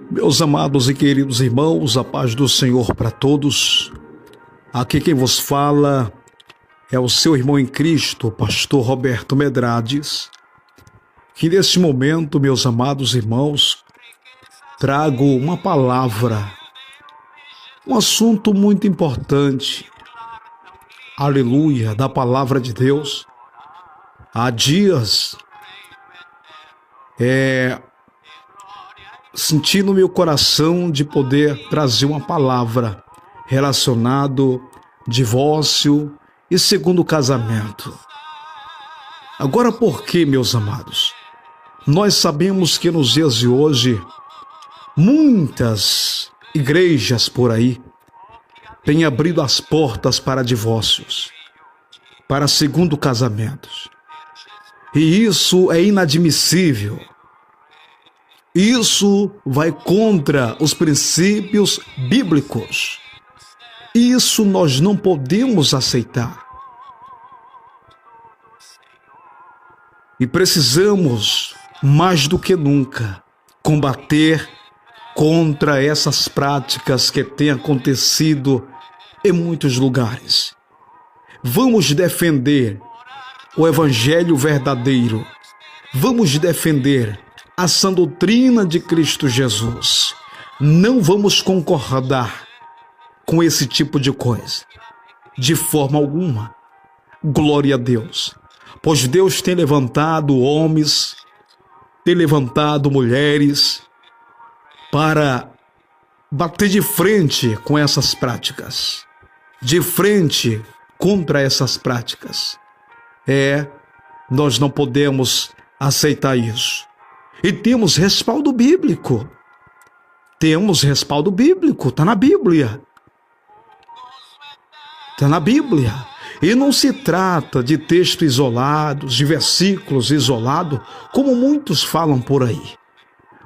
Meus amados e queridos irmãos, a paz do Senhor para todos. Aqui quem vos fala é o seu irmão em Cristo, pastor Roberto Medrades, que neste momento, meus amados irmãos, trago uma palavra, um assunto muito importante, aleluia, da palavra de Deus. Há dias, senti no meu coração de poder trazer uma palavra relacionado divórcio e segundo casamento. Agora, por que, meus amados? Nós sabemos que nos dias de hoje, muitas igrejas por aí têm abrido as portas para divórcios, para segundo casamentos. E isso é inadmissível. Isso vai contra os princípios bíblicos. Isso nós não podemos aceitar. E precisamos, mais do que nunca, combater contra essas práticas que têm acontecido em muitos lugares. Vamos defender o Evangelho verdadeiro. Vamos defender a sã doutrina de Cristo Jesus. Não vamos concordar com esse tipo de coisa, de forma alguma. Glória a Deus. Pois Deus tem levantado homens, tem levantado mulheres para bater de frente com essas práticas, de frente contra essas práticas. Nós não podemos aceitar isso. E temos respaldo bíblico. Temos respaldo bíblico, está na Bíblia. Está na Bíblia. E não se trata de textos isolados, de versículos isolados, como muitos falam por aí.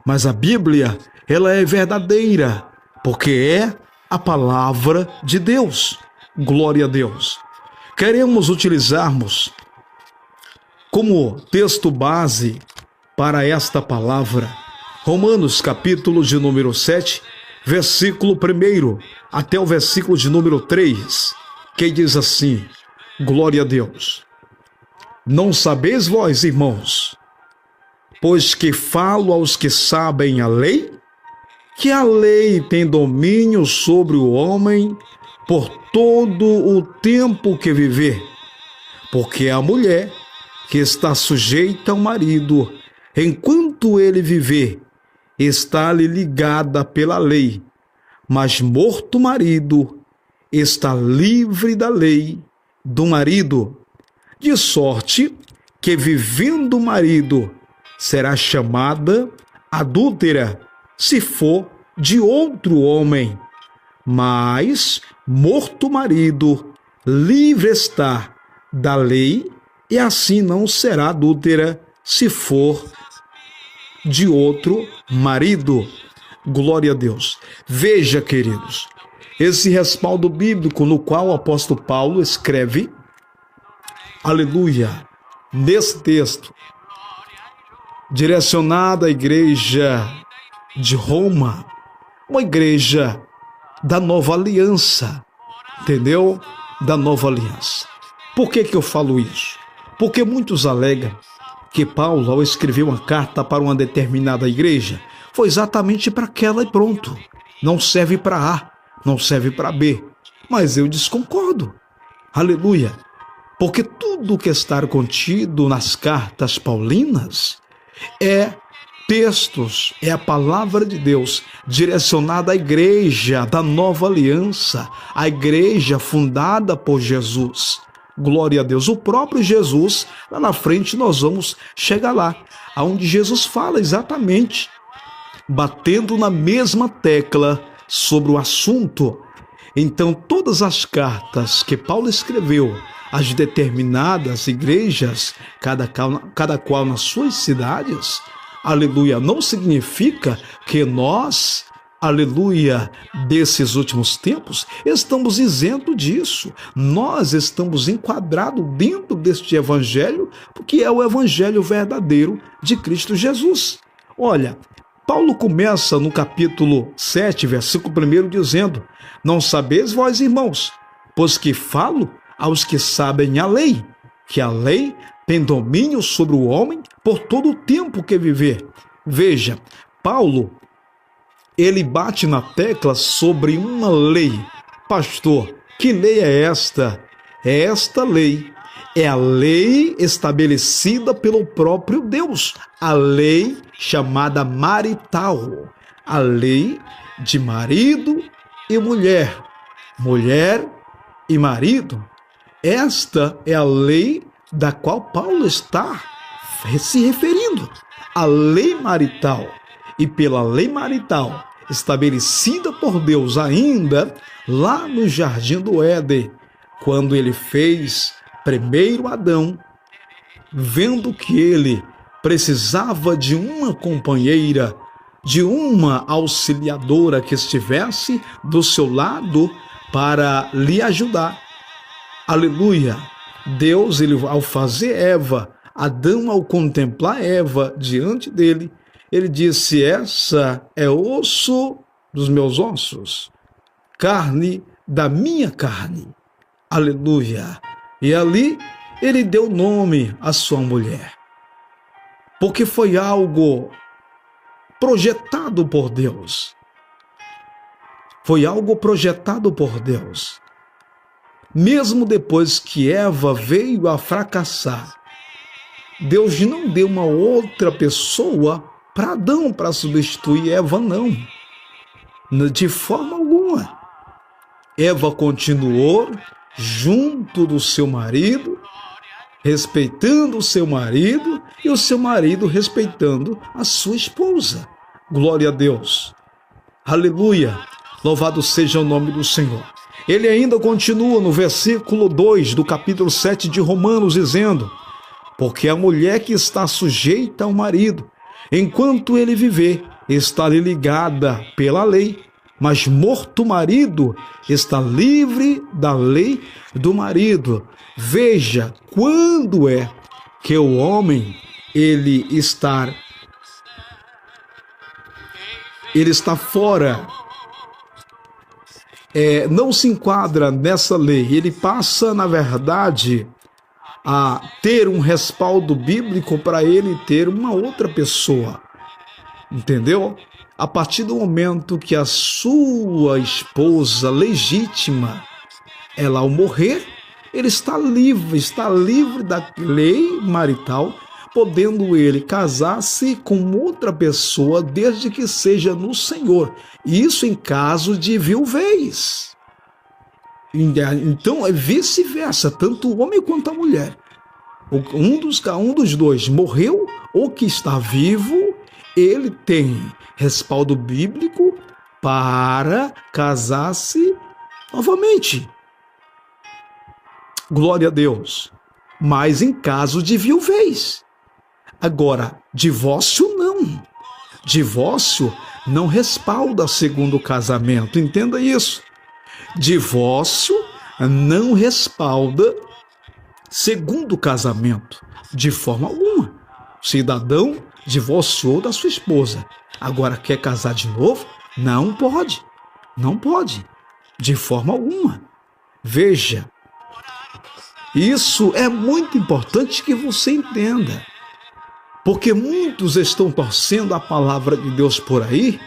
Mas a Bíblia, ela é verdadeira, porque é a palavra de Deus. Glória a Deus. Queremos utilizarmos como texto base para esta palavra, Romanos capítulo de número 7, versículo 1 até o versículo de número 3, que diz assim: glória a Deus. Não sabeis vós, irmãos, pois que falo aos que sabem a lei, que a lei tem domínio sobre o homem por todo o tempo que viver, porque a mulher que está sujeita ao marido, enquanto ele viver, está-lhe ligada pela lei, mas morto o marido, está livre da lei do marido, de sorte que vivendo o marido, será chamada adúltera, se for de outro homem, mas morto o marido, livre está da lei, e assim não será adúltera, se for de outro marido. Glória a Deus. Veja, queridos, esse respaldo bíblico no qual o apóstolo Paulo escreve, aleluia, nesse texto, direcionado à igreja de Roma, uma igreja da nova aliança, entendeu? Da nova aliança. Por que eu falo isso? Porque muitos alegam que Paulo, ao escrever uma carta para uma determinada igreja, foi exatamente para aquela e pronto. Não serve para A, não serve para B. Mas eu desconcordo. Aleluia. Porque tudo que está contido nas cartas paulinas é textos, é a palavra de Deus direcionada à igreja da nova aliança, a igreja fundada por Jesus. Glória a Deus. O próprio Jesus, lá na frente nós vamos chegar lá, aonde Jesus fala exatamente, batendo na mesma tecla sobre o assunto. Então, todas as cartas que Paulo escreveu às determinadas igrejas, cada qual nas suas cidades, aleluia, não significa que nós, aleluia, desses últimos tempos, estamos isentos disso. Nós estamos enquadrados dentro deste evangelho, porque é o evangelho verdadeiro de Cristo Jesus. Olha, Paulo começa no capítulo 7, versículo 1, dizendo: não sabeis vós, irmãos, pois que falo aos que sabem a lei, que a lei tem domínio sobre o homem por todo o tempo que viver. Veja, Paulo, ele bate na tecla sobre uma lei. Pastor, que lei é esta? Esta lei é a lei estabelecida pelo próprio Deus, a lei chamada marital, a lei de marido e mulher, mulher e marido. Esta é a lei da qual Paulo está se referindo, a lei marital. E pela lei marital, estabelecida por Deus ainda lá no Jardim do Éden, quando ele fez primeiro Adão, vendo que ele precisava de uma companheira, de uma auxiliadora que estivesse do seu lado para lhe ajudar. Aleluia! Deus, ele, ao fazer Eva, Adão, ao contemplar Eva diante dele, ele disse: essa é osso dos meus ossos, carne da minha carne. Aleluia! E ali ele deu nome à sua mulher, porque foi algo projetado por Deus. Foi algo projetado por Deus. Mesmo depois que Eva veio a fracassar, Deus não deu uma outra pessoa para Adão para substituir Eva, não. De forma alguma. Eva continuou junto do seu marido, respeitando o seu marido, e o seu marido respeitando a sua esposa. Glória a Deus. Aleluia. Louvado seja o nome do Senhor. Ele ainda continua no versículo 2 do capítulo 7 de Romanos, dizendo: porque a mulher que está sujeita ao marido, enquanto ele viver, está-lhe ligada pela lei, mas morto o marido, está livre da lei do marido. Veja, quando é que o homem ele está fora, não se enquadra nessa lei, ele passa, na verdade, a ter um respaldo bíblico para ele ter uma outra pessoa, entendeu? A partir do momento que a sua esposa legítima, ela ao morrer, ele está livre da lei marital, podendo ele casar-se com outra pessoa desde que seja no Senhor. Isso em caso de viuvez. Então é vice-versa, tanto o homem quanto a mulher. Um dos dois morreu ou que está vivo, ele tem respaldo bíblico para casar-se novamente. Glória a Deus. Mas em caso de viuvez. Agora, divórcio não. Divórcio não respalda segundo casamento. Entenda isso. Divórcio não respalda segundo casamento, de forma alguma. O cidadão divorciou da sua esposa. Agora quer casar de novo? Não pode. Não pode. De forma alguma. Veja. Isso é muito importante que você entenda. Porque muitos estão torcendo a palavra de Deus por aí.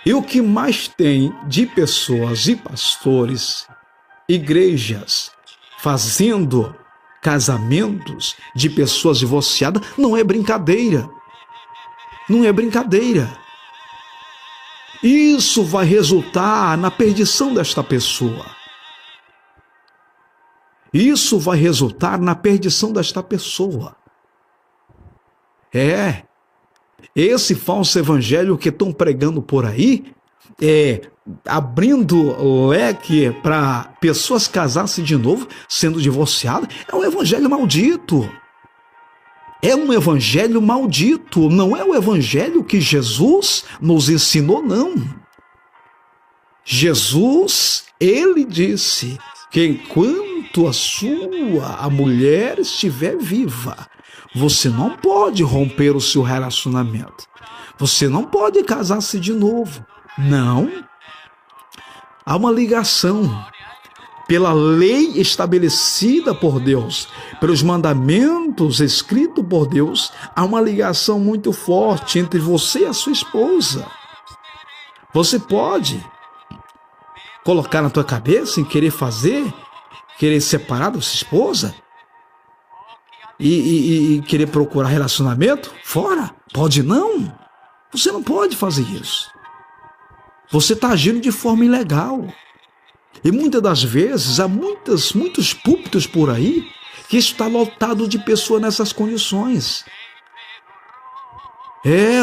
E o que mais tem de pessoas e pastores, igrejas, fazendo casamentos de pessoas divorciadas, não é brincadeira. Não é brincadeira. Isso vai resultar na perdição desta pessoa. Isso vai resultar na perdição desta pessoa. Esse falso evangelho que estão pregando por aí, abrindo leque para pessoas casar-se de novo, sendo divorciadas, é um evangelho maldito. É um evangelho maldito, não é o evangelho que Jesus nos ensinou, não. Jesus, ele disse que enquanto a mulher estiver viva, você não pode romper o seu relacionamento. Você não pode casar-se de novo. Não. Há uma ligação pela lei estabelecida por Deus, pelos mandamentos escritos por Deus. Há uma ligação muito forte entre você e a sua esposa. Você pode colocar na tua cabeça em querer separar da sua esposa e querer procurar relacionamento fora? Pode não. Você não pode fazer isso. Você está agindo de forma ilegal. E muitas das vezes há muitos púlpitos por aí que está lotado de pessoas nessas condições.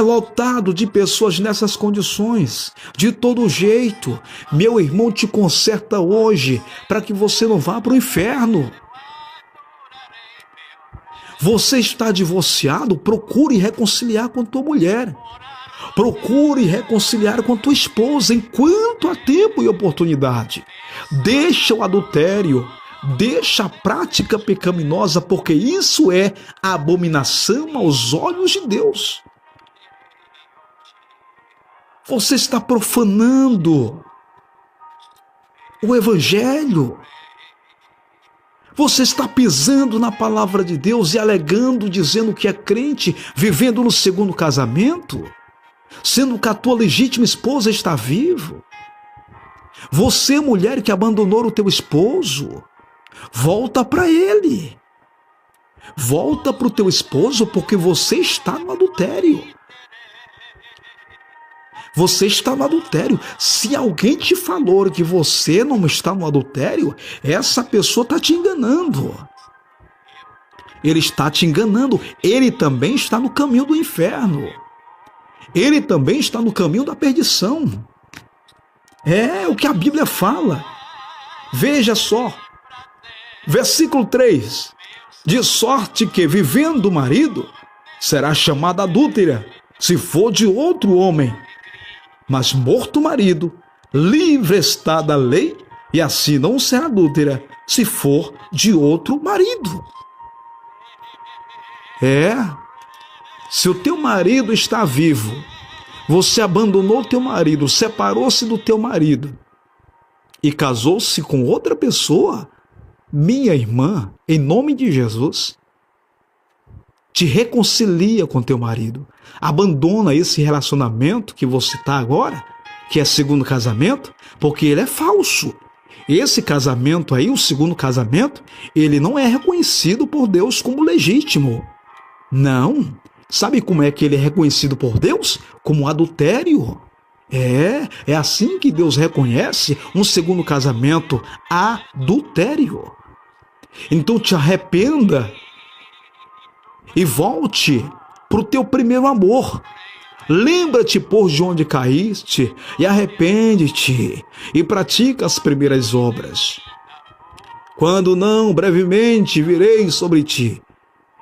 Lotado de pessoas nessas condições, de todo jeito. Meu irmão, te conserta hoje para que você não vá para o inferno. Você está divorciado, procure reconciliar com tua mulher. Procure reconciliar com tua esposa enquanto há tempo e oportunidade. Deixa o adultério, deixa a prática pecaminosa, porque isso é abominação aos olhos de Deus. Você está profanando o Evangelho. Você está pisando na palavra de Deus e alegando, dizendo que é crente, vivendo no segundo casamento, sendo que a tua legítima esposa está viva. Você, mulher que abandonou o teu esposo, volta para ele. Volta para o teu esposo, porque você está no adultério. Você está no adultério. Se alguém te falou que você não está no adultério, essa pessoa está te enganando. Ele está te enganando. Ele também está no caminho do inferno. Ele também está no caminho da perdição. É o que a Bíblia fala. Veja só. Versículo 3. De sorte que, vivendo o marido, será chamada adúltera, se for de outro homem. Mas morto o marido, livre está da lei, e assim não será adúltera, se for de outro marido. Se o teu marido está vivo, você abandonou o teu marido, separou-se do teu marido e casou-se com outra pessoa, minha irmã, em nome de Jesus, te reconcilia com teu marido. Abandona esse relacionamento que você está agora, que é segundo casamento, porque ele é falso. Esse casamento aí, o segundo casamento, ele não é reconhecido por Deus como legítimo. Não. Sabe como é que ele é reconhecido por Deus? Como adultério. É assim que Deus reconhece um segundo casamento, adultério. Então te arrependa e volte para o teu primeiro amor. Lembra-te, por de onde caíste, e arrepende-te, e pratica as primeiras obras. Quando não, brevemente virei sobre ti,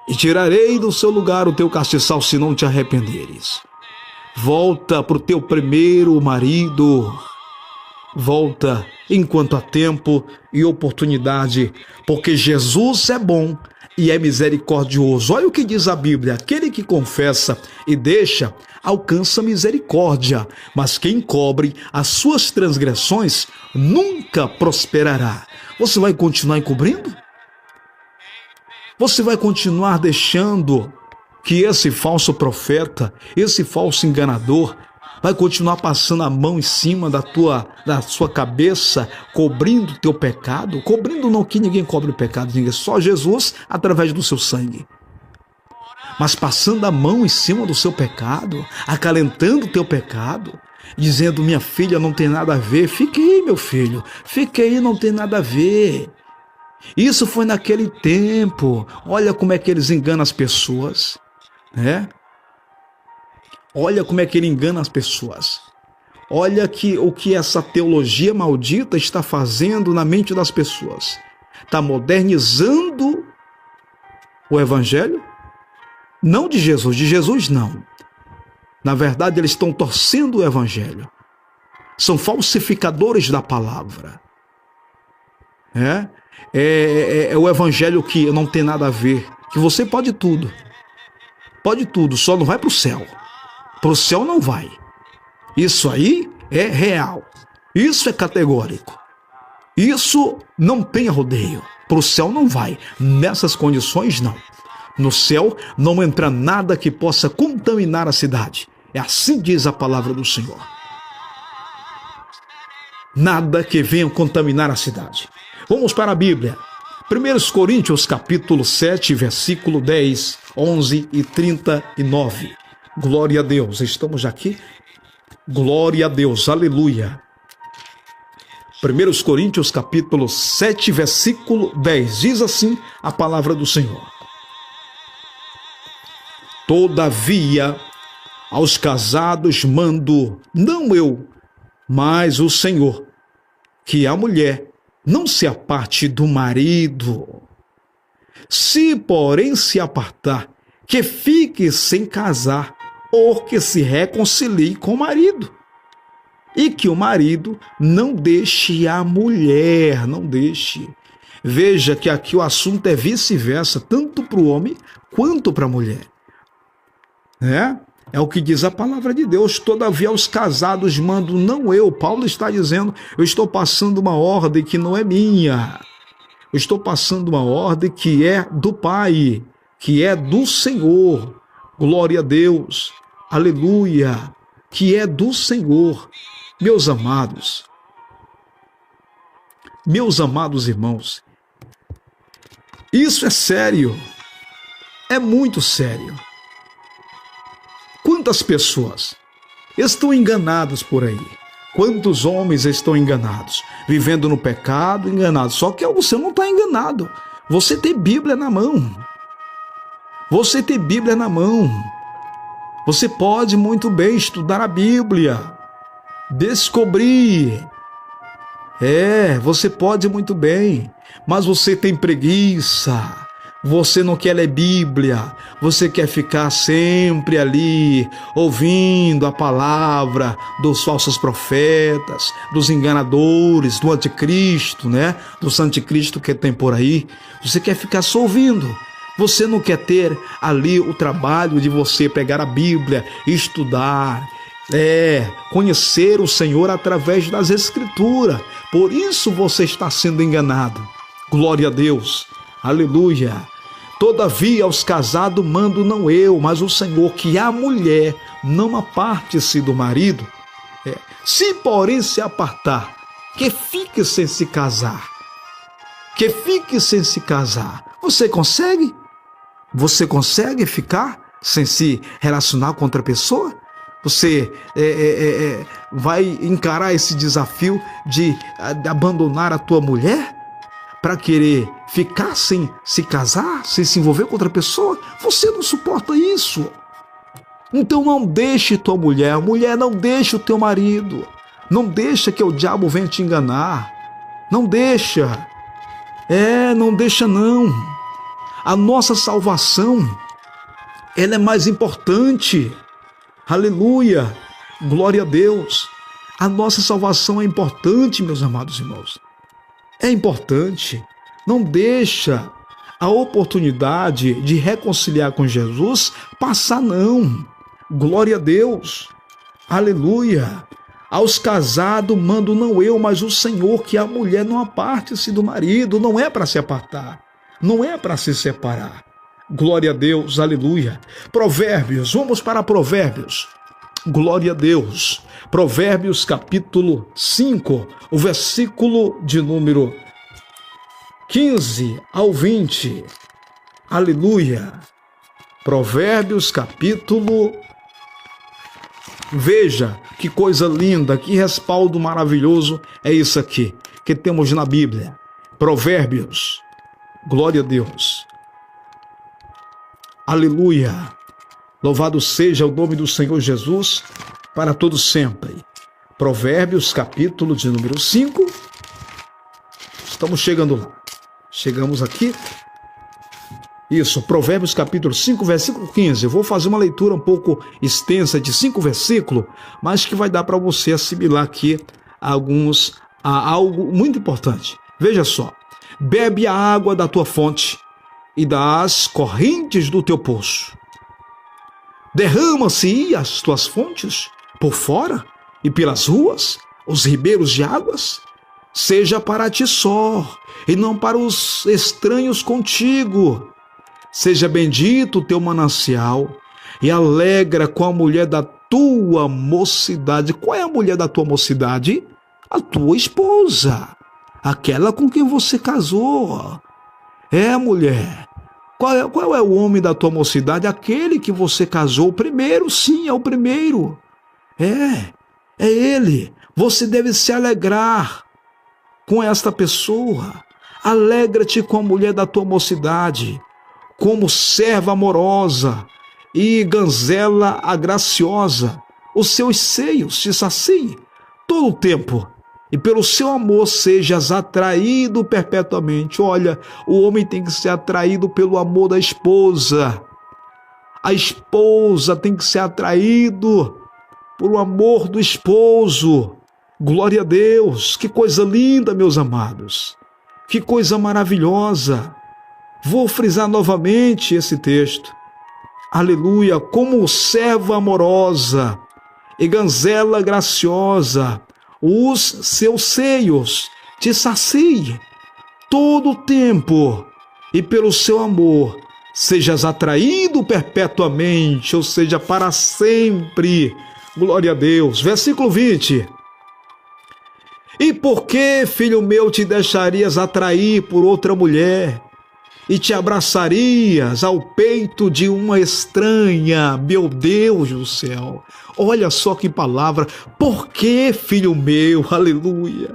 e tirarei do seu lugar o teu castiçal, se não te arrependeres. Volta para o teu primeiro marido. Volta enquanto há tempo e oportunidade, porque Jesus é bom e é misericordioso. Olha o que diz a Bíblia: aquele que confessa e deixa, alcança misericórdia, mas quem cobre as suas transgressões nunca prosperará. Você vai continuar encobrindo? Você vai continuar deixando que esse falso profeta, esse falso enganador, vai continuar passando a mão em cima da sua cabeça, cobrindo o teu pecado? Cobrindo não, que ninguém cobre o pecado, ninguém, só Jesus através do seu sangue. Mas passando a mão em cima do seu pecado, acalentando o teu pecado, dizendo: minha filha, não tem nada a ver. Fique aí, meu filho, fique aí, não tem nada a ver. Isso foi naquele tempo. Olha como é que eles enganam as pessoas, né? Olha como é que ele engana as pessoas. Olha o que essa teologia maldita está fazendo na mente das pessoas. Está modernizando o Evangelho. Não de Jesus não. Na verdade, eles estão torcendo o Evangelho. São falsificadores da palavra. É o Evangelho que não tem nada a ver. Que você pode tudo. Pode tudo, só não vai para o céu. Para o céu não vai. Isso aí é real. Isso é categórico. Isso não tem rodeio. Para o céu não vai. Nessas condições, não. No céu não entra nada que possa contaminar a cidade. É assim diz a palavra do Senhor. Nada que venha contaminar a cidade. Vamos para a Bíblia. 1 Coríntios capítulo 7, versículo 10, 11 e 39. Glória a Deus. Estamos aqui? Glória a Deus. Aleluia. 1 Coríntios capítulo 7, versículo 10. Diz assim a palavra do Senhor. Todavia, aos casados mando, não eu, mas o Senhor, que a mulher não se aparte do marido. Se, porém, se apartar, que fique sem casar, ou que se reconcilie com o marido. E que o marido não deixe a mulher, não deixe. Veja que aqui o assunto é vice-versa, tanto para o homem quanto para a mulher. É o que diz a palavra de Deus. Todavia aos casados mando, não eu. Paulo está dizendo, eu estou passando uma ordem que não é minha. Eu estou passando uma ordem que é do Pai, que é do Senhor. Glória a Deus. Aleluia. Que é do Senhor. Meus amados irmãos, isso é sério. É muito sério. Quantas pessoas estão enganadas por aí? Quantos homens estão enganados? Vivendo no pecado, enganados. Só que você não está enganado. Você tem Bíblia na mão. Você tem Bíblia na mão. Você pode muito bem estudar a Bíblia. Descobrir. Você pode muito bem. Mas você tem preguiça. Você não quer ler Bíblia, você quer ficar sempre ali, ouvindo a palavra dos falsos profetas, dos enganadores, do anticristo, dos anticristo que tem por aí. Você quer ficar só ouvindo. Você não quer ter ali o trabalho de você pegar a Bíblia, estudar, conhecer o Senhor através das Escrituras. Por isso você está sendo enganado. Glória a Deus. Aleluia. Todavia aos casados mando não eu, mas o Senhor, que a mulher não aparte-se do marido. Se porém se apartar, que fique sem se casar. Que fique sem se casar. Você consegue? Você consegue ficar sem se relacionar com outra pessoa? Você vai encarar esse desafio de abandonar a tua mulher para querer ficar sem se casar, sem se envolver com outra pessoa? Você não suporta isso. Então não deixe tua mulher não deixe o teu marido. Não deixa que o diabo venha te enganar. Não deixa. Não deixa não. A nossa salvação, ela é mais importante. Aleluia. Glória a Deus. A nossa salvação é importante, meus amados irmãos. É importante. Não deixa a oportunidade de reconciliar com Jesus passar, não. Glória a Deus. Aleluia. Aos casados mando não eu, mas o Senhor, que a mulher não aparte-se do marido. Não é para se apartar. Não é para se separar. Glória a Deus. Aleluia. Provérbios. Vamos para Provérbios. Glória a Deus. Provérbios capítulo 5, o versículo de número 15 ao 20. Aleluia. Provérbios capítulo... Veja que coisa linda, que respaldo maravilhoso é isso aqui que temos na Bíblia. Provérbios. Glória a Deus. Aleluia. Louvado seja o nome do Senhor Jesus para todos sempre. Provérbios, capítulo de número 5. Estamos chegando lá. Chegamos aqui. Isso, Provérbios, capítulo 5, versículo 15. Eu vou fazer uma leitura um pouco extensa de 5 versículos, mas que vai dar para você assimilar aqui algo muito importante. Veja só. Bebe a água da tua fonte e das correntes do teu poço. Derrama-se as tuas fontes por fora e pelas ruas, os ribeiros de águas? Seja para ti só, e não para os estranhos contigo. Seja bendito o teu manancial, e alegra com a mulher da tua mocidade. Qual é a mulher da tua mocidade? A tua esposa, aquela com quem você casou. É, mulher. Qual é o homem da tua mocidade? Aquele que você casou. O primeiro, sim, é o primeiro. É ele. Você deve se alegrar com esta pessoa. Alegra-te com a mulher da tua mocidade, como serva amorosa e ganzela agraciosa. Os seus seios te saciem todo o tempo, e pelo seu amor sejas atraído perpetuamente. Olha, o homem tem que ser atraído pelo amor da esposa. A esposa tem que ser atraído por o amor do esposo. Glória a Deus! Que coisa linda, meus amados! Que coisa maravilhosa! Vou frisar novamente esse texto. Aleluia! Como serva amorosa e ganzela graciosa, os seus seios te saciem todo o tempo, e pelo seu amor sejas atraído perpetuamente, ou seja, para sempre. Glória a Deus. Versículo 20. E por que, filho meu, te deixarias atrair por outra mulher e te abraçarias ao peito de uma estranha? Meu Deus do céu, olha só que palavra. Por que, filho meu? Aleluia,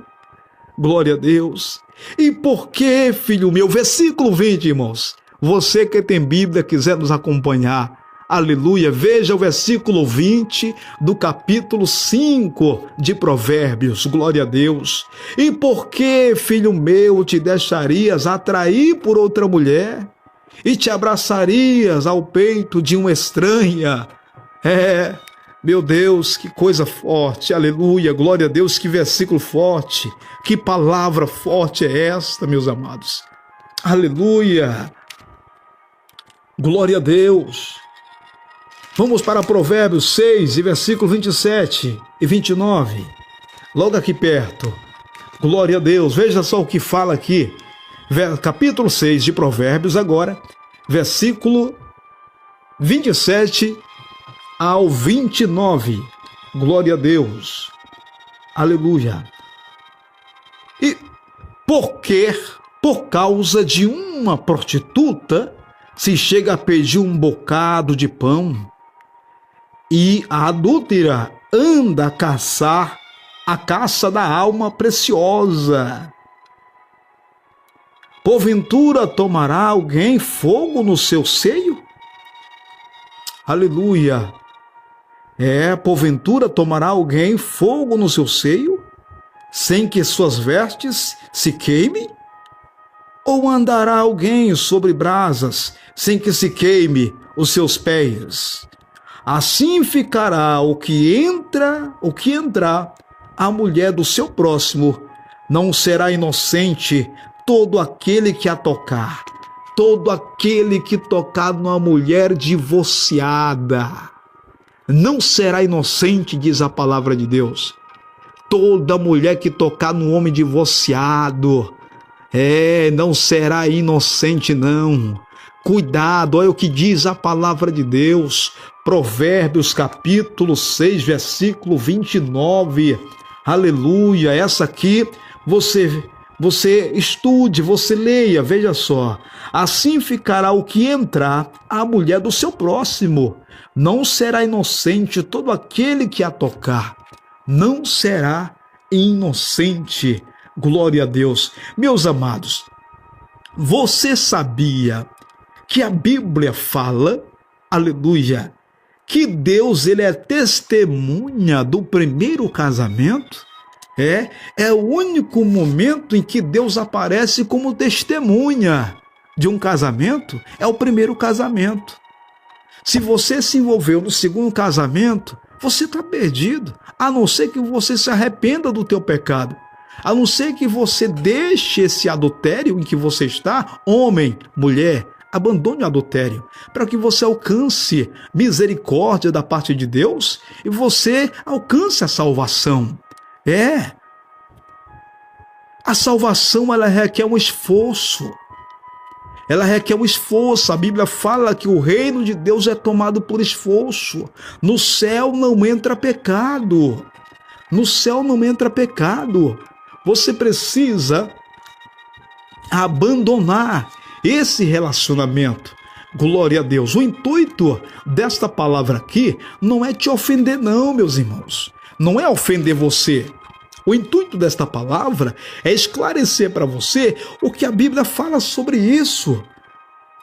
glória a Deus. E por que, filho meu? Versículo 20, irmãos. Você que tem Bíblia, quiser nos acompanhar, aleluia, veja o versículo 20 do capítulo 5 de Provérbios, glória a Deus. E por que, filho meu, te deixarias atrair por outra mulher e te abraçarias ao peito de uma estranha? Meu Deus, que coisa forte, aleluia, glória a Deus, que versículo forte, que palavra forte é esta, meus amados, aleluia, glória a Deus. Vamos para Provérbios 6, versículo 27 e 29, logo aqui perto. Glória a Deus, veja só o que fala aqui, capítulo 6 de Provérbios agora, versículo 27 ao 29. Glória a Deus, aleluia. E por causa de uma prostituta, se chega a pedir um bocado de pão, e a adúltera anda a caçar a caça da alma preciosa. Porventura tomará alguém fogo no seu seio? Aleluia. Porventura tomará alguém fogo no seu seio, sem que suas vestes se queimem? Ou andará alguém sobre brasas, sem que se queime os seus pés? Assim ficará o que entrar a mulher do seu próximo. Não será inocente todo aquele que a tocar. Todo aquele que tocar numa mulher divorciada não será inocente, diz a palavra de Deus. Toda mulher que tocar num homem divorciado, não será inocente, não. Cuidado, olha o que diz a palavra de Deus. Provérbios capítulo 6, versículo 29. Aleluia, essa aqui você estude, você leia, veja só. Assim ficará o que entrar a mulher do seu próximo. Não será inocente todo aquele que a tocar. Não será inocente. Glória a Deus. Meus amados, você sabia que a Bíblia fala, aleluia, que Deus ele é testemunha do primeiro casamento? É o único momento em que Deus aparece como testemunha de um casamento, é o primeiro casamento. Se você se envolveu no segundo casamento, você está perdido, a não ser que você se arrependa do teu pecado, a não ser que você deixe esse adultério em que você está, homem, mulher, Abandone o adultério, para que você alcance misericórdia da parte de Deus e você alcance a salvação. A salvação, ela requer um esforço. Ela requer um esforço. A Bíblia fala que o reino de Deus é tomado por esforço. No céu não entra pecado. No céu não entra pecado. Você precisa abandonar esse relacionamento. Glória a Deus. O intuito desta palavra aqui não é te ofender, não, meus irmãos. Não é ofender você. O intuito desta palavra é esclarecer para você o que a Bíblia fala sobre isso.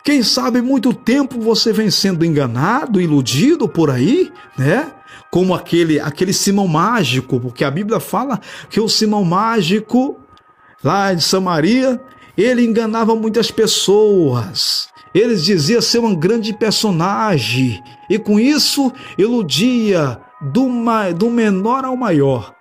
Quem sabe muito tempo você vem sendo enganado, iludido por aí, né? Como aquele Simão mágico, porque a Bíblia fala que o Simão mágico, lá de Samaria, ele enganava muitas pessoas. Ele dizia ser um grande personagem e com isso iludia do menor ao maior.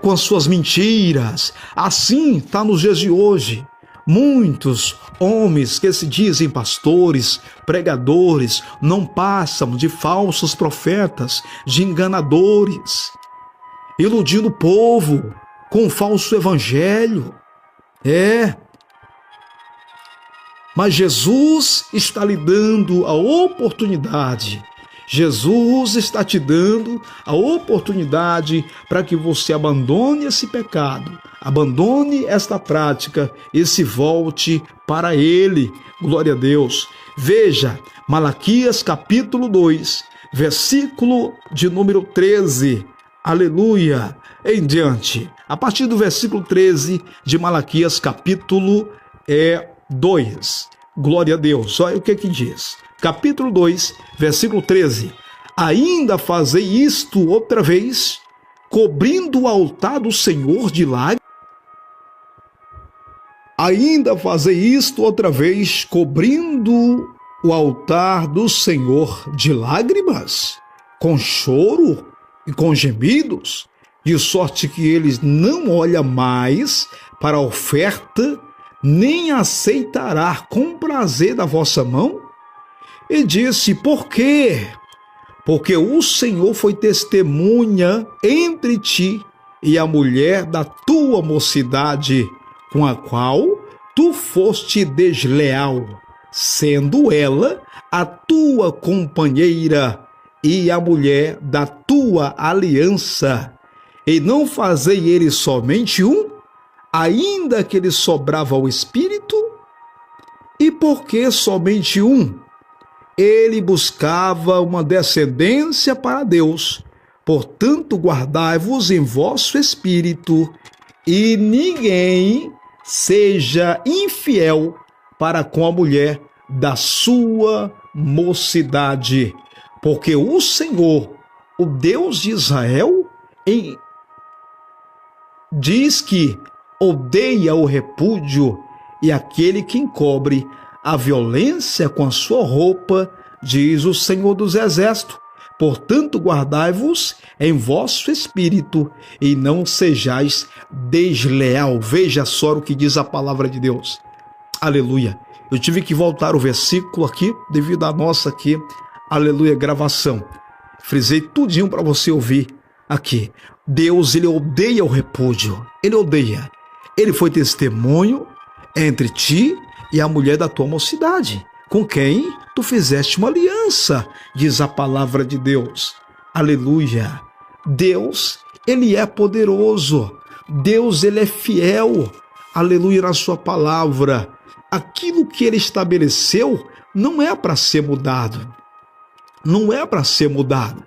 Com as suas mentiras. Assim está nos dias de hoje. Muitos homens que se dizem pastores, pregadores, não passam de falsos profetas, de enganadores, iludindo o povo com um falso evangelho. Mas Jesus está lhe dando a oportunidade. Jesus está te dando a oportunidade para que você abandone esse pecado, abandone esta prática e se volte para Ele. Glória a Deus. Veja, Malaquias capítulo 2, versículo de número 13. Aleluia. Em diante, a partir do versículo 13 de Malaquias capítulo 2. Glória a Deus. Olha o que diz. Capítulo 2, versículo 13. Ainda fazei isto outra vez, cobrindo o altar do Senhor de lágrimas. Ainda fazei isto outra vez, cobrindo o altar do Senhor de lágrimas, com choro e com gemidos, de sorte que eles não olha mais para a oferta, nem aceitará com prazer da vossa mão? E disse, por quê? Porque o Senhor foi testemunha entre ti e a mulher da tua mocidade, com a qual tu foste desleal, sendo ela a tua companheira e a mulher da tua aliança. E não fazei ele somente um, ainda que lhe sobrava o espírito? E por que somente um? Ele buscava uma descendência para Deus. Portanto, guardai-vos em vosso espírito, e ninguém seja infiel para com a mulher da sua mocidade. Porque o Senhor, o Deus de Israel, diz que odeia o repúdio e aquele que encobre a violência com a sua roupa, diz o Senhor dos Exércitos. Portanto, guardai-vos em vosso espírito e não sejais desleal. Veja só o que diz a palavra de Deus. Aleluia. Eu tive que voltar o versículo aqui, devido à nossa aqui, aleluia, gravação. Frisei tudinho para você ouvir aqui. Deus, ele odeia o repúdio. Ele odeia. Ele foi testemunho entre ti e a mulher da tua mocidade, com quem tu fizeste uma aliança, diz a palavra de Deus. Aleluia. Deus, ele é poderoso. Deus, ele é fiel. Aleluia, na sua palavra. Aquilo que ele estabeleceu não é para ser mudado. Não é para ser mudado.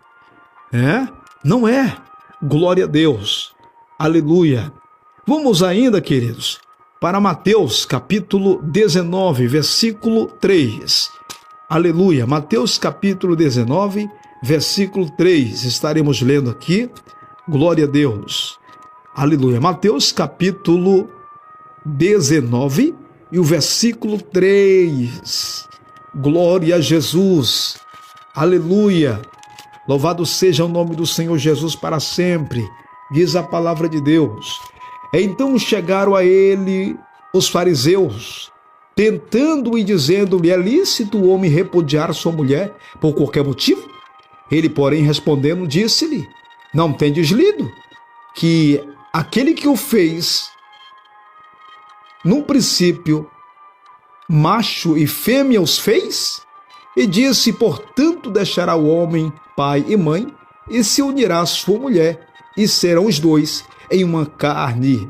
Não é. Glória a Deus. Aleluia. Vamos ainda, queridos, para Mateus capítulo 19, versículo 3. Aleluia. Mateus capítulo 19, versículo 3. Estaremos lendo aqui. Glória a Deus. Aleluia. Mateus capítulo 19 e o versículo 3. Glória a Jesus. Aleluia. Louvado seja o nome do Senhor Jesus para sempre. Diz a palavra de Deus. Então chegaram a ele os fariseus tentando e dizendo-lhe: é lícito o homem repudiar sua mulher por qualquer motivo? Ele, porém, respondendo, disse-lhe: não tendes lido que aquele que o fez, no princípio, macho e fêmea os fez? E disse: portanto, deixará o homem pai e mãe, e se unirá à sua mulher, e serão os dois em uma carne.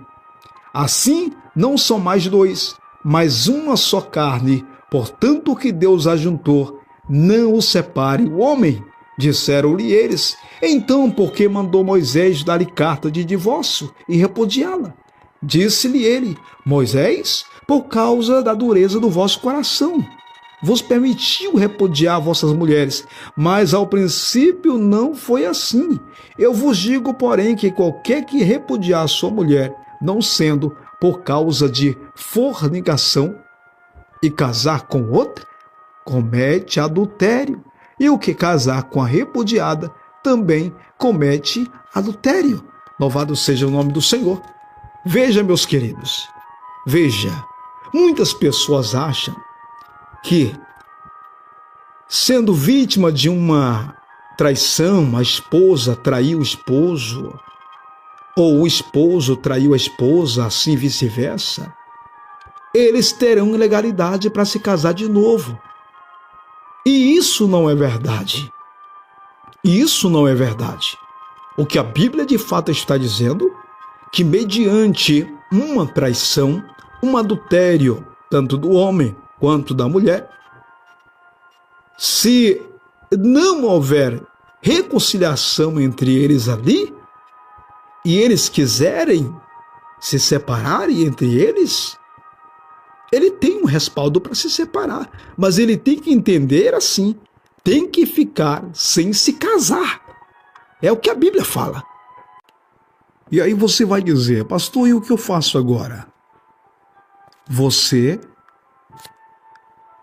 Assim, não são mais dois, mas uma só carne. Portanto, o que Deus ajuntou, não o separe o homem. Disseram-lhe eles: então, por que mandou Moisés dar-lhe carta de divórcio e repudiá-la? Disse-lhe ele: Moisés, por causa da dureza do vosso coração, vos permitiu repudiar vossas mulheres, mas ao princípio não foi assim. Eu vos digo, porém, que qualquer que repudiar sua mulher, não sendo por causa de fornicação, e casar com outra, comete adultério. E o que casar com a repudiada, também comete adultério. Louvado seja o nome do Senhor. Veja, meus queridos, veja, muitas pessoas acham que, sendo vítima de uma traição, a esposa traiu o esposo, ou o esposo traiu a esposa, assim vice-versa, eles terão ilegalidade para se casar de novo. E isso não é verdade. Isso não é verdade. O que a Bíblia de fato está dizendo, que mediante uma traição, um adultério, tanto do homem quanto da mulher, se não houver reconciliação entre eles ali, e eles quiserem se separarem entre eles, ele tem um respaldo para se separar, mas ele tem que entender assim, tem que ficar sem se casar. É o que a Bíblia fala. E aí você vai dizer: pastor, e o que eu faço agora? Você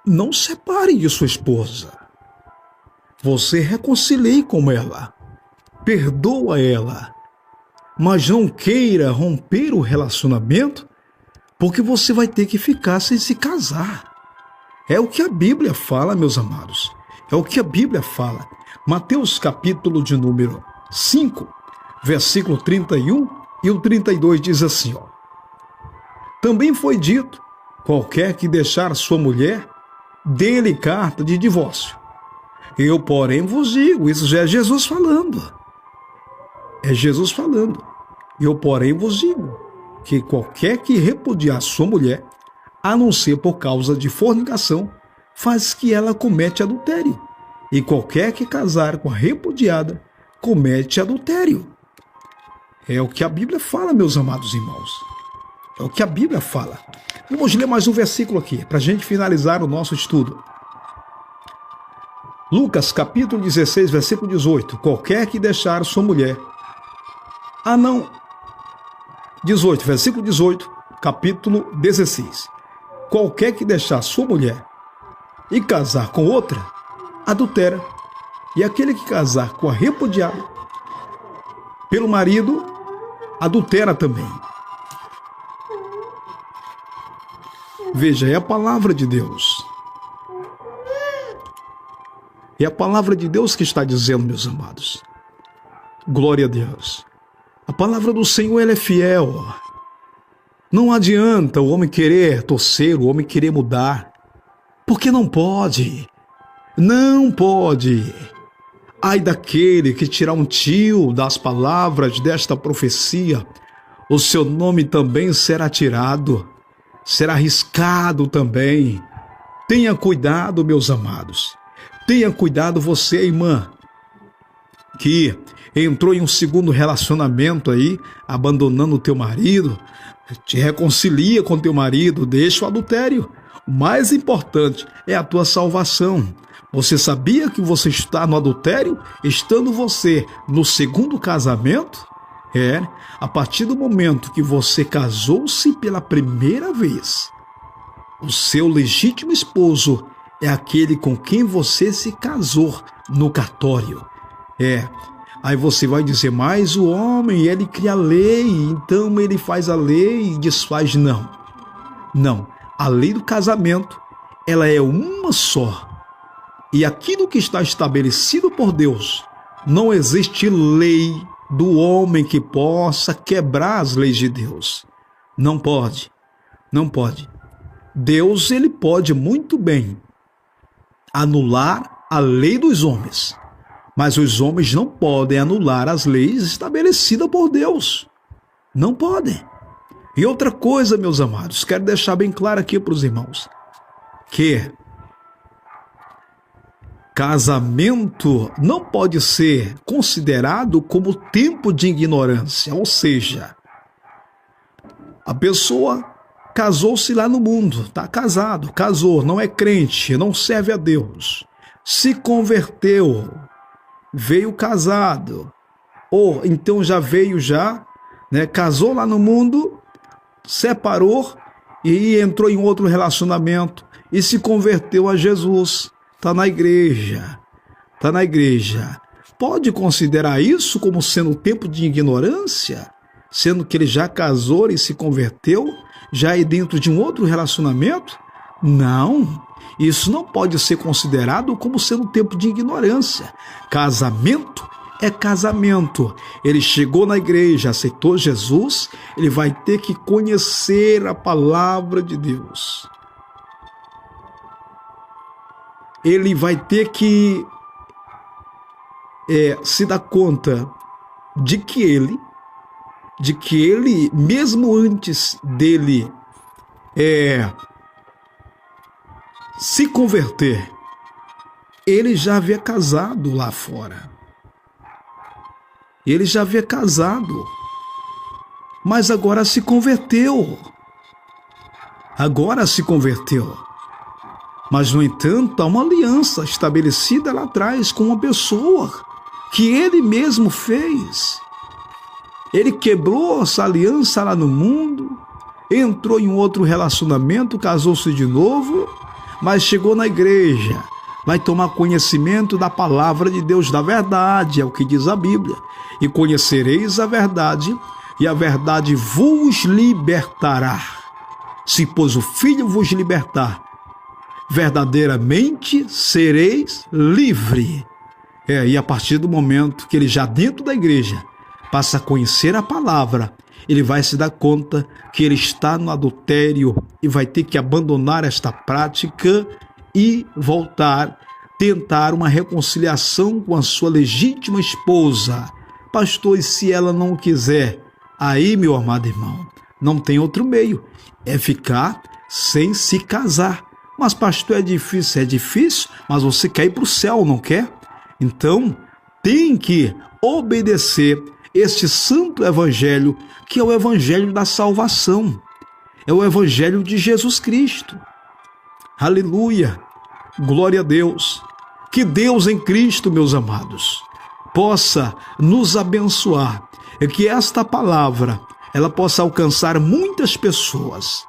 não separe de sua esposa. Você reconcilie com ela, perdoa ela, mas não queira romper o relacionamento, porque você vai ter que ficar sem se casar. É o que a Bíblia fala, meus amados. É o que a Bíblia fala. Mateus capítulo de número 5, versículo 31 e o 32 diz assim, ó: também foi dito: qualquer que deixar sua mulher, dê-lhe carta de divórcio. Eu, porém, vos digo, isso já é Jesus falando. É Jesus falando. Eu, porém, vos digo, que qualquer que repudiar sua mulher, a não ser por causa de fornicação, faz que ela comete adultério. E qualquer que casar com a repudiada, comete adultério. É o que a Bíblia fala, meus amados irmãos. É o que a Bíblia fala. Vamos ler mais um versículo aqui, para a gente finalizar o nosso estudo. Lucas, capítulo 16, versículo 18. Qualquer que deixar sua mulher... 18, versículo 18, capítulo 16. Qualquer que deixar sua mulher e casar com outra, adultera. E aquele que casar com a repudiada pelo marido, adultera também. Veja, é a palavra de Deus. É a palavra de Deus que está dizendo, meus amados. Glória a Deus. A palavra do Senhor, ela é fiel. Não adianta o homem querer torcer, o homem querer mudar, porque não pode. Não pode. Ai daquele que tirar um tio das palavras desta profecia, o seu nome também será tirado, será riscado também. Tenha cuidado, meus amados. Tenha cuidado você, irmã, que entrou em um segundo relacionamento aí, abandonando o teu marido. Te reconcilia com teu marido, deixa o adultério. O mais importante é a tua salvação. Você sabia que você está no adultério, estando você no segundo casamento? A partir do momento que você casou-se pela primeira vez, o seu legítimo esposo é aquele com quem você se casou no cartório. Aí você vai dizer: mas o homem, ele cria a lei, então ele faz a lei e desfaz. Não. A lei do casamento, ela é uma só. E aquilo que está estabelecido por Deus, não existe lei do homem que possa quebrar as leis de Deus. Não pode, não pode. Deus, ele pode muito bem anular a lei dos homens, mas os homens não podem anular as leis estabelecidas por Deus. Não podem. E outra coisa, meus amados, quero deixar bem claro aqui para os irmãos, que casamento não pode ser considerado como tempo de ignorância, ou seja, a pessoa casou-se lá no mundo, está casado, casou, não é crente, não serve a Deus, se converteu, veio casado, ou então já veio casou lá no mundo, separou e entrou em outro relacionamento e se converteu a Jesus. Está na igreja. Pode considerar isso como sendo um tempo de ignorância? Sendo que ele já casou e se converteu, já é dentro de um outro relacionamento? Não, isso não pode ser considerado como sendo um tempo de ignorância. Casamento é casamento. Ele chegou na igreja, aceitou Jesus, ele vai ter que conhecer a palavra de Deus. Ele vai ter que se dar conta de que ele, mesmo antes dele se converter, ele já havia casado lá fora. Ele já havia casado, mas agora se converteu. Mas, no entanto, há uma aliança estabelecida lá atrás com uma pessoa que ele mesmo fez. Ele quebrou essa aliança lá no mundo, entrou em um outro relacionamento, casou-se de novo, mas chegou na igreja, vai tomar conhecimento da palavra de Deus, da verdade, é o que diz a Bíblia. E conhecereis a verdade, e a verdade vos libertará. Se, pois, o Filho vos libertar, verdadeiramente sereis livre. E a partir do momento que ele já dentro da igreja passa a conhecer a palavra, ele vai se dar conta que ele está no adultério e vai ter que abandonar esta prática e tentar uma reconciliação com a sua legítima esposa. Pastor, e se ela não quiser? Aí, meu amado irmão, não tem outro meio, é ficar sem se casar. Mas, pastor, é difícil, mas você quer ir para o céu, não quer? Então, tem que obedecer este santo evangelho, que é o evangelho da salvação. É o evangelho de Jesus Cristo. Aleluia! Glória a Deus! Que Deus em Cristo, meus amados, possa nos abençoar, e que esta palavra ela possa alcançar muitas pessoas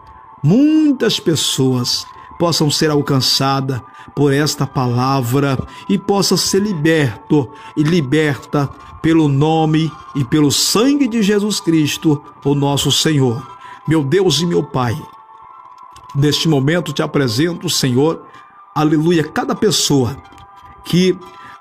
possam ser alcançadas por esta palavra e possa ser liberta pelo nome e pelo sangue de Jesus Cristo, o nosso Senhor. Meu Deus e meu Pai, neste momento te apresento, Senhor, aleluia, cada pessoa que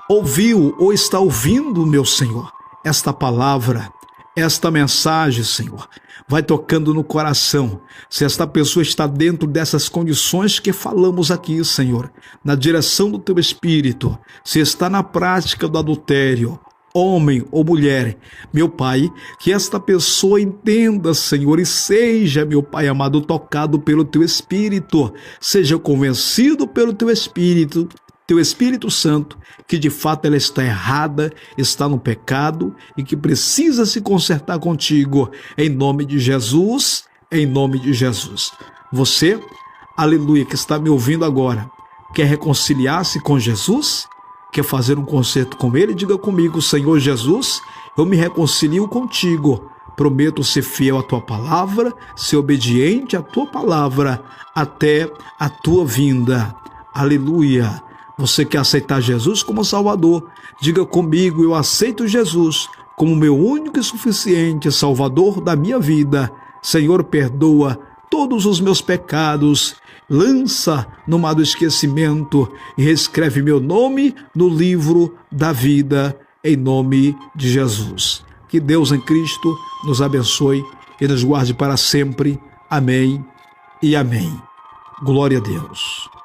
ouviu ou está ouvindo, meu Senhor, esta palavra, esta mensagem, Senhor, vai tocando no coração. Se esta pessoa está dentro dessas condições que falamos aqui, Senhor, na direção do Teu Espírito, se está na prática do adultério, homem ou mulher, meu Pai, que esta pessoa entenda, Senhor, e seja, meu Pai amado, tocado pelo Teu Espírito, seja convencido pelo Teu Espírito Santo, que de fato ela está errada, está no pecado e que precisa se consertar contigo, em nome de Jesus, em nome de Jesus. Você, aleluia, que está me ouvindo agora, quer reconciliar-se com Jesus? Quer fazer um concerto com Ele? Diga comigo: Senhor Jesus, eu me reconcilio contigo. Prometo ser fiel à Tua palavra, ser obediente à Tua palavra, até a Tua vinda. Aleluia! Você quer aceitar Jesus como Salvador? Diga comigo: eu aceito Jesus como meu único e suficiente Salvador da minha vida. Senhor, perdoa todos os meus pecados, lança no mar do esquecimento e reescreve meu nome no livro da vida, em nome de Jesus. Que Deus em Cristo nos abençoe e nos guarde para sempre. Amém e amém. Glória a Deus.